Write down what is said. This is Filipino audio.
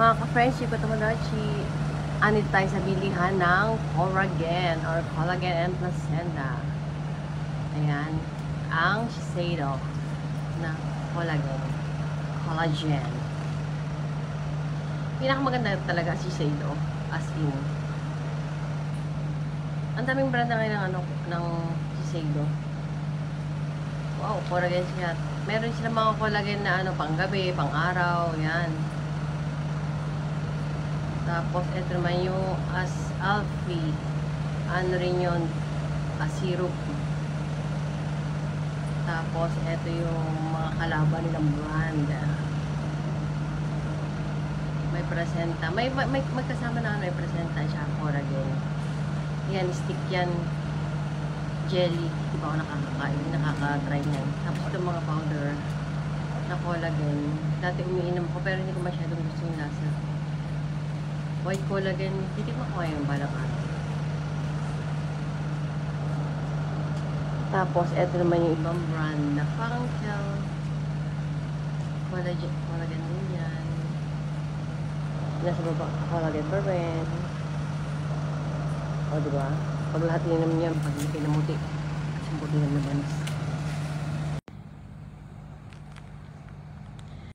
Mga ka-friendship at Tomodachi, anit tayo sa bilihan ng collagen or collagen and placenta. Ayan, ang Shiseido na collagen. Pinakamaganda talaga si Shiseido, as in. Ang daming brand na ngayon ng Shiseido. Wow, collagen siya. Meron sila mga collagen na pang-gabi, pang-araw, yan. Tapos, ito naman yung Alfie. Ano rin yun? Syrup. Tapos, ito yung mga kalaban nilang brand. May placenta. May kasama na may placenta siya, collagen. Yan, stick yan. Jelly. Di ba ako nakakakain? Nakaka-try yan. Tapos, ito mga powder na collagen. Dati umiinom ko, pero hindi ko masyadong gusto yung lasa. White collagen, hindi ko makuha yung balang araw. Tapos, eto naman yung ibang brand na Funkel. Collagen din yan. Nasa baba, collagen pa rin. O, diba? Pag lahat yun naman yan, pag hindi namuti. Kasi buti naman yan.